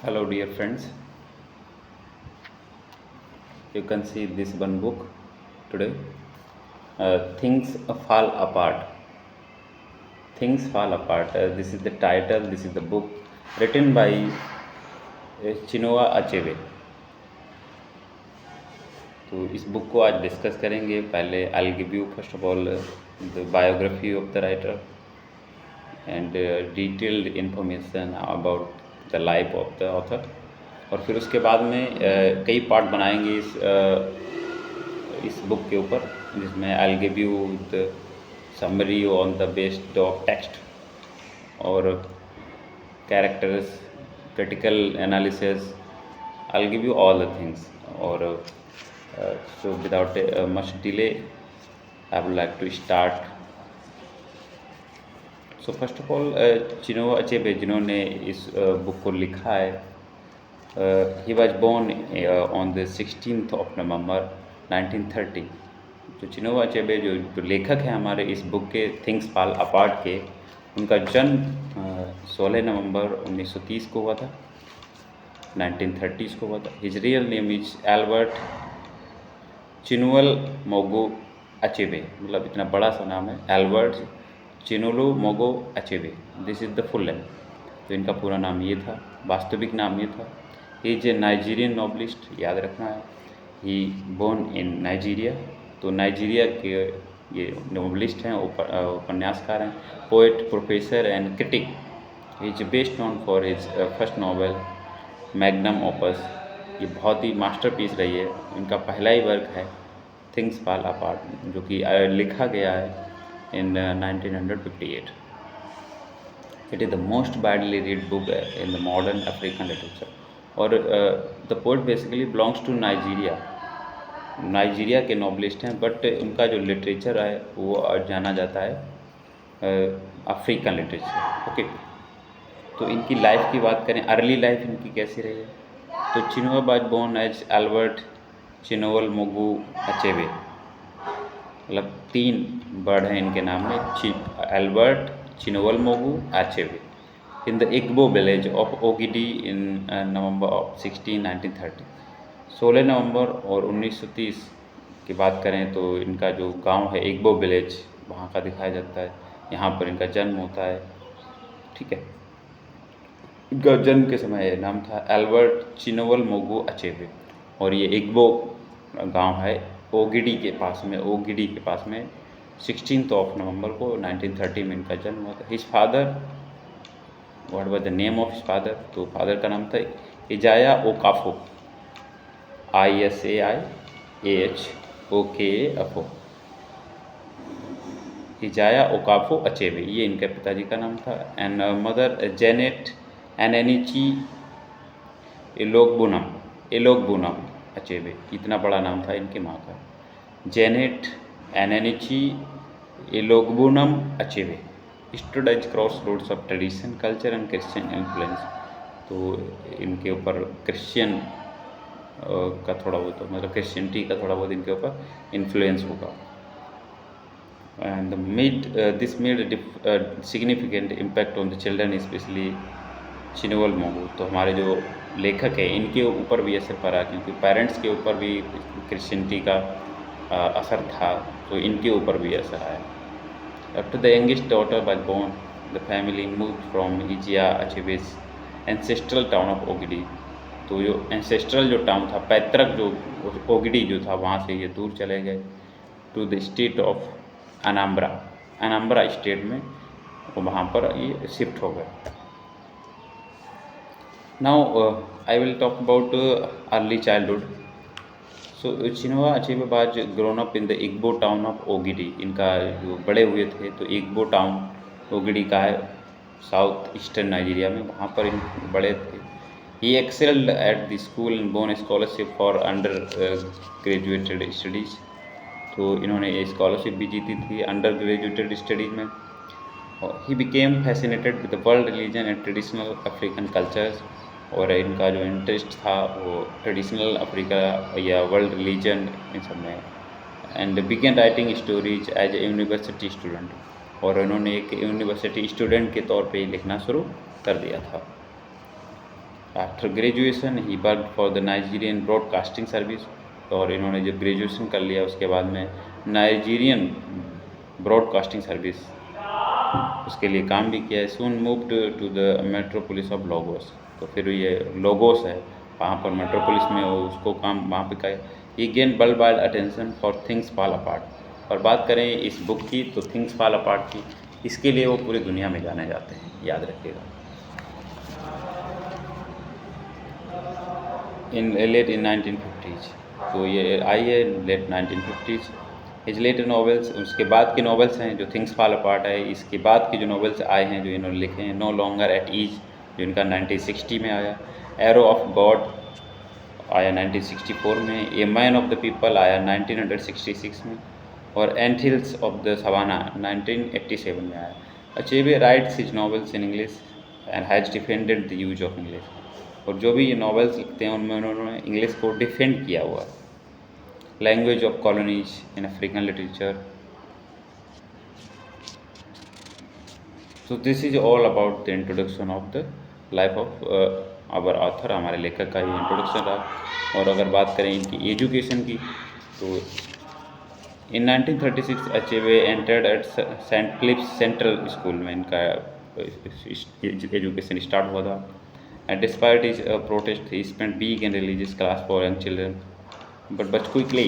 Hello, dear friends. You can see this one book today. Things Fall Apart. Things Fall Apart. This is the title. This is the book written by Chinua Achebe. तो इस book को आज discuss करेंगे. पहले आई give you first of all the biography of the writer and detailed information about the life of the author. और फिर उसके बाद में कई पार्ट बनाएंगे इस बुक के ऊपर, जिसमें I give you the summary on the based of text और characters, critical analysis. I give you all the things. और so without much delay I would like to start. So first of all Chinua Achebe जिन्होंने इस book को लिखा है, he was born on the 16th of November 1930. जो Chinua Achebe जो लेखक हैं हमारे इस बुक के थिंग्स फॉल अपार्ट के, उनका जन्म 16 नवंबर 1930 को हुआ था, 1930 को हुआ था. His real name is Albert Chinualumogu Achebe. मतलब इतना बड़ा सा नाम है, Albert Chinualumogu Achebe. This is the full name. तो इनका पूरा नाम ये था, वास्तविक नाम ये था. He is a Nigerian novelist, याद रखना है. ही बोर्न इन नाइजीरिया. तो नाइजीरिया के ये नॉवलिस्ट हैं, उपन्यासकार हैं, poet, professor and critic. He is best known for his first novel magnum opus. ये बहुत ही मास्टरपीस रही है. इनका पहला ही वर्क है थिंग्स फॉल अपार्ट, जो कि लिखा गया है इन 1958. It is the most widely read book in the modern African literature. और the poet basically belongs to Nigeria. Nigeria के नॉवलिस्ट हैं, बट उनका जो लिटरेचर है वो जाना जाता है अफ्रीकन लिटरेचर. ओके, तो इनकी लाइफ की बात करें, अर्ली लाइफ इनकी कैसी रही है. तो Chinua was born as Albert Chinualumogu Achebe. मतलब 3 वर्ड हैं इनके नाम में, Albert Chinualumogu Achebe, in the Igbo village of Ogidi in November of 1930. 16 नवंबर और 1930 की बात करें तो इनका जो गांव है इग्बो विलेज, वहाँ का दिखाया जाता है. यहाँ पर इनका जन्म होता है. ठीक है, इनका जन्म के समय नाम था एल्बर्ट चिनुअल मोगू अचेबे. और ये इग्बो गांव है ओगिडी के पास में. ओगिडी के पास में 16 नवंबर को 1930 में इनका जन्म हुआ था. His father, what was the name of his father. तो फादर का नाम था इजाया ओकाफो, ISAIAHOKAFO. इजाया ओकाफो अचेबे, ये इनके पिताजी का नाम था. And mother Janet Anaenechi Iloegbunam Achebe. इतना बड़ा नाम था इनकी माँ का, Janet Anaenechi Iloegbunam Achebe. Stood as crossroads of tradition, culture and Christian influence. तो इनके ऊपर क्रिश्चियन का थोड़ा बहुत, मतलब क्रिश्चियनिटी का थोड़ा बहुत इनके ऊपर इन्फ्लुएंस होगा. And this made significant impact on the children, specially Chinualumogu. तो हमारे जो लेखक है इनके ऊपर भी असर पड़ा, क्योंकि पेरेंट्स के ऊपर भी क्रिश्चियनिटी का असर था, तो इनके ऊपर भी असर आया. After the youngest daughter was born, the family moved from Izia Achebe's ancestral town of Ogidi. तो जो एंसेस्ट्रल जो टाउन था, पैतृक जो ओगिडी जो था, वहाँ से ये दूर चले गए to the state of Anambra state में. वहाँ पर ये शिफ्ट हो गए. Now I will talk about early childhood. So Chinua Achebe was grown up in the Igbo town of Ogidi. इनका जो बड़े हुए थे तो इग्बो टाउन ओगिडी का है, साउथ ईस्टर्न नाइजीरिया में, वहाँ पर इन बड़े थे. He excelled at the school and won a scholarship for under graduated studies. तो इन्होंने ये स्कॉलरशिप भी जीती थी अंडर ग्रेजुएटेड स्टडीज़ में. He became fascinated with the world religion and traditional African cultures. और इनका जो इंटरेस्ट था वो ट्रेडिशनल अफ्रीका या वर्ल्ड रिलीजन इन सब में. And began writing stories as a university student. और इन्होंने एक यूनिवर्सिटी स्टूडेंट के तौर पे लिखना शुरू कर दिया था. After graduation he work for the Nigerian broadcasting service, और इन्होंने जब ग्रेजुएशन कर लिया उसके बाद में नाइजीरियन ब्रॉडकास्टिंग सर्विस उसके लिए काम भी किया है। Soon moved to the metropolis of Lagos, तो फिर ये लोगोस है वहाँ पर मेट्रोपोलिस में उसको काम वहाँ पे का ये gain world wide attention for things fall apart. और बात करें इस बुक की तो थिंग्स फॉल अपार्ट की, इसके लिए वो पूरी दुनिया में जाने जाते हैं, याद रखिएगा। लेट इन 1950s, तो ये आई है late 1950s। His letter novels, उसके बाद के नॉवेल्स हैं जो थिंग्स फॉल अपार्ट है, इसके बाद की जो नॉवेल्स आए हैं जो इन्होंने लिखे हैं, नो लॉन्गर एट ईज जो इनका 1960 में आया, एरो ऑफ गॉड आया 1964 में, a man of the people आया 1966 में, और एंट हिल्स ऑफ द सवाना 1987 में आया। Achebe rights his novels in English and has defended the use of English, और जो भी ये नॉवेल्स लिखते हैं उनमें उन्होंने इंग्लिश को डिफेंड किया हुआ है। Language of colonies in African literature, so this is all about the introduction of the life of our author, हमारे लेखक का ये इंट्रोडक्शन रहा। और अगर बात करें इनकी एजुकेशन की तो in 1936 Achebe entered at Saint Philips Central school में इनका एजुकेशन स्टार्ट हुआ था। And despite his protest he spent week in religious class for young children but quickly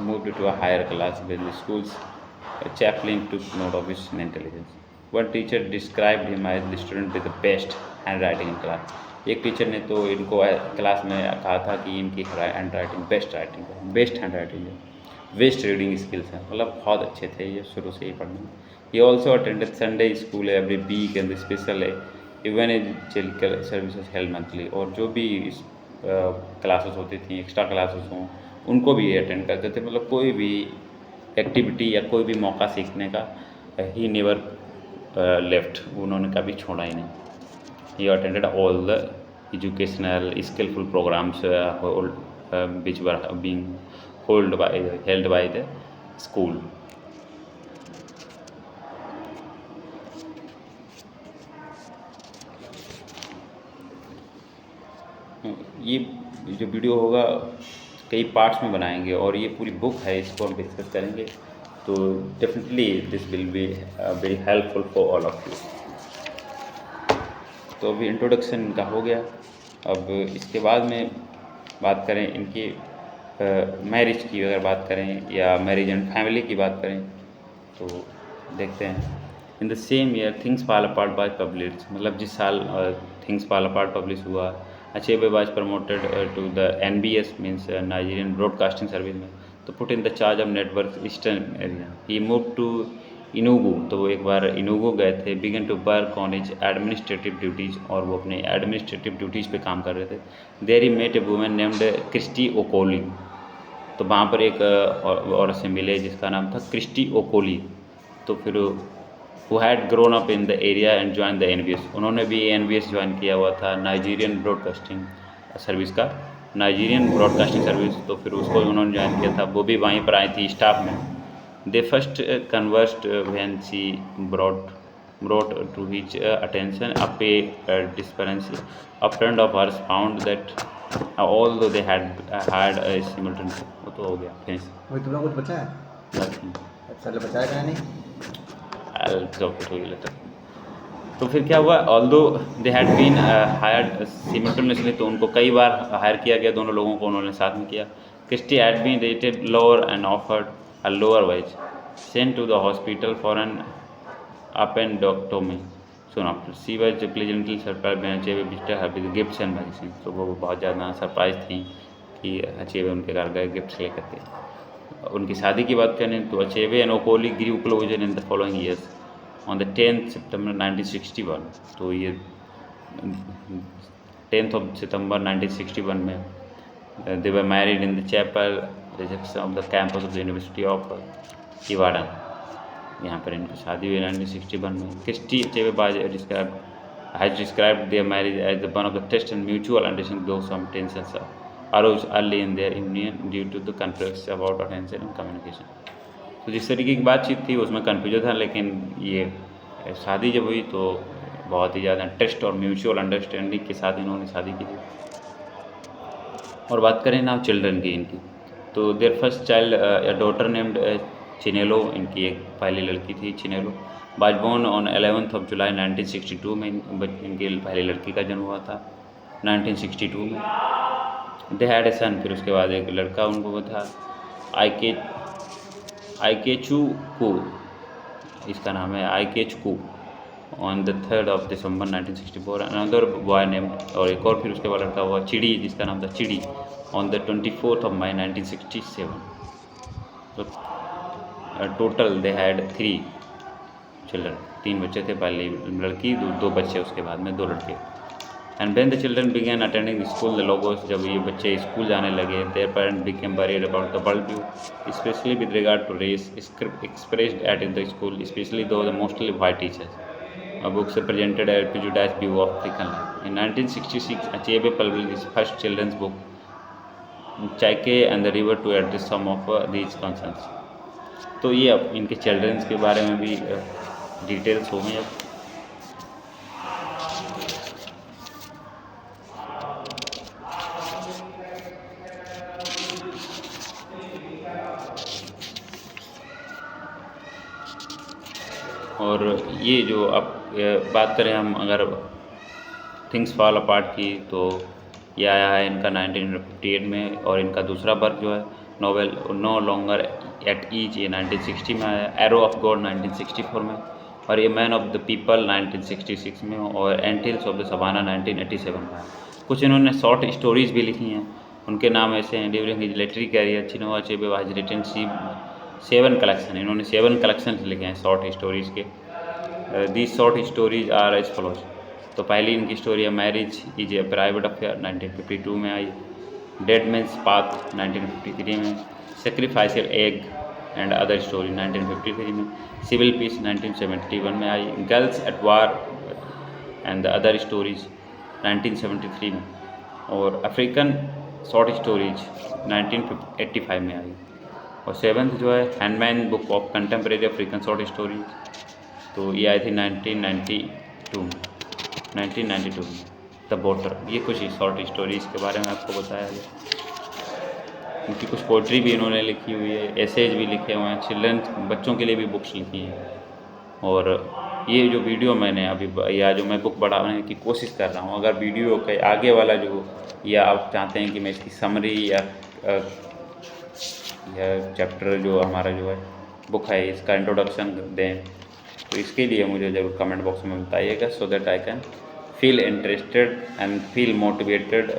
moved to a higher class when the school's chaplain took note of his intelligence. One teacher described him as the student with the best handwriting in class. एक teacher ने तो इनको class में कहा था कि इनकी hand writing best hand writing है, बेस्ट रीडिंग स्किल्स हैं, मतलब बहुत अच्छे थे ये शुरू से ही पढ़ने में। He also attended Sunday school every week and special evangelical services held monthly, और जो भी क्लासेस होती थी, एक्स्ट्रा क्लासेस हों, उनको भी अटेंड करते थे। मतलब कोई भी एक्टिविटी या कोई भी मौका सीखने का ही नेवर लेफ्ट, उन्होंने कभी छोड़ा ही नहीं। He attended all the educational skillful programs which were being held by the school. ये जो वीडियो होगा कई पार्ट्स में बनाएंगे और ये पूरी बुक है, इसको हम डिस्कस करेंगे, तो definitely this will be very helpful for all of you. तो अभी इंट्रोडक्शन इनका हो गया। अब इसके बाद में बात करें इनकी मैरिज की, अगर बात करें या मैरिज एंड फैमिली की बात करें तो देखते हैं। In the same year things fall apart by publish, मतलब जिस साल थिंग्स फॉल अपार्ट पब्लिश हुआ, Achebe was promoted to the NBS, means Nigerian Broadcasting Service में, तो put in the charge of network eastern area. He moved to Enugu, तो वो एक बार इनूगू गए थे। began to work on his administrative duties, और वो अपने administrative duties पे काम कर रहे थे। There he met a woman named Christie Okoli, तो वहाँ पर एक औरत से मिले जिसका नाम था क्रिस्टी ओकोली। तो फिर who had grown up in the area and joined the NBS, उन्होंने भी NBS ज्वाइन किया हुआ था, नाइजीरियन ब्रॉडकास्टिंग सर्विस का, नाइजीरियन ब्रॉडकास्टिंग सर्विस, तो फिर उसको उन्होंने ज्वाइन किया था, वो भी वहीं पर आई थी स्टाफ में। They first conversed when she brought to his attention a pay discrepancy. A friend of hers found that although they had a simultaneous, वो तो हो गया फिनिश। वही तुम लोग कुछ बचा है? नहीं, सर बचाया क्या नहीं? तो फिर क्या हुआ, although they had been hired simultaneously, तो उनको कई बार हायर किया गया, दोनों लोगों को उन्होंने साथ में किया। Christie had been rated lower and offered a lower wise, sent to the hospital for an appendectomy soon after. She was pleasantly surprised when Achebe visited her with gifts and medicine, तो वो बहुत ज़्यादा surprise थी कि Achebe उनके घर गए gifts लेकर के। उनकी शादी की बात करें तो Achebe and Okoli grew closer in the following years on the 10th September 1961, तो ये 10th September 1961 में they were married in the chapel reception of the campus of the university of Ibadan, यहाँ पर इनकी शादी हुई 1961 में। Christie Achebe has described their marriage as one of the trust and mutual understanding, though some tensions arose early in their union due to the conflicts about attention and communication. तो जिस तरीके की बातचीत थी उसमें कन्फ्यूजन था, लेकिन ये शादी जब हुई तो बहुत ही ज़्यादा ट्रस्ट और म्यूचुअल अंडरस्टैंडिंग के साथ इन्होंने शादी की थी। और बात करें नाउ चिल्ड्रन की इनकी, तो their first child daughter named Chinelo, इनकी एक पहली लड़की थी Chinelo, was born on 11 July 1962 में इनकी पहली लड़की का जन्म हुआ था 1962 में। दे हैड ए सन, फिर उसके बाद एक लड़का उनको था आइकेचुकू, इसका नाम है Ikechukwu, on the 3 December 1964। Another boy named, और एक और फिर उसके बाद लड़का हुआ चिड़ी, जिसका नाम था चिड़ी, ऑन द 24 मई 1967। तो टोटल दे हैड 3 चिल्ड्रन, 3 बच्चे थे, पहली लड़की, दो बच्चे उसके बाद में 2 लड़के। And when the children began attending school the Lagos, जब ये बच्चे स्कूल जाने लगे, their parents became worried about the world view, specially with regard to race expressed at in the school, specially though the mostly white teachers. Books presented a prejudiced view of African life. In 1966, Achebe published his first children's book, Chaike and the River, to address some of these concerns. तो ये अब इनके children's के बारे में भी details हो गई अब। और ये जो अब बात करें हम अगर थिंग्स फॉल अपार्ट की, तो ये आया है इनका 1958 में, और इनका दूसरा वर्क जो है novel no longer at ease, ये 1960 में आया, एरो ऑफ गॉड 1964 में, और ये मैन ऑफ द पीपल 1966 में, और एंटिल्स ऑफ द सवाना 1987 में आया। कुछ इन्होंने शॉर्ट स्टोरीज़ भी लिखी हैं, उनके नाम ऐसे हैं। During his literary career Chinua Achebe was written 7 collection, इन्होंने 7 कलेक्शंस लिखे हैं शॉर्ट स्टोरीज़ के। These short stories are as follows. तो पहली इनकी स्टोरी है marriage is a private affair 1952 में आई, डेड मैन्स पाथ 1953 में, sacrificial egg and other story 1953 में, सिविल पीस 1971 में आई, girls at war and the other stories 1973 में, और अफ्रीकन शॉर्ट स्टोरीज 1985 में आई। और 7th जो है handman book of contemporary African short stories, तो ये आई थी 1992 में। द बॉटर, ये कुछ शॉर्ट स्टोरीज़ के बारे में आपको बताया गया। उनकी कुछ पोइट्री भी इन्होंने लिखी हुई है, एसेज भी लिखे हुए हैं, चिल्ड्रन बच्चों के लिए भी बुक्स लिखी हैं। और ये जो वीडियो मैंने अभी, या जो मैं बुक बढ़ाने की कोशिश कर रहा हूँ, अगर वीडियो के आगे वाला जो, या आप चाहते हैं कि मैं इसकी समरी या चैप्टर जो हमारा जो है बुक है इसका इंट्रोडक्शन दें, तो इसके लिए मुझे ज़रूर कमेंट बॉक्स में बताइएगा, so that I can feel interested and feel motivated,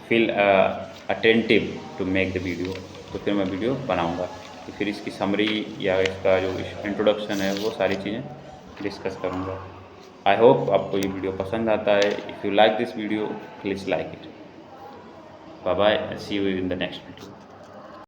feel attentive to make the video. तो फिर मैं वीडियो बनाऊंगा, तो फिर इसकी समरी या इसका जो इंट्रोडक्शन है वो सारी चीज़ें डिस्कस करूंगा। आई होप आपको ये वीडियो पसंद आता है। If you like this video please like it. Bye bye, see you in the next video.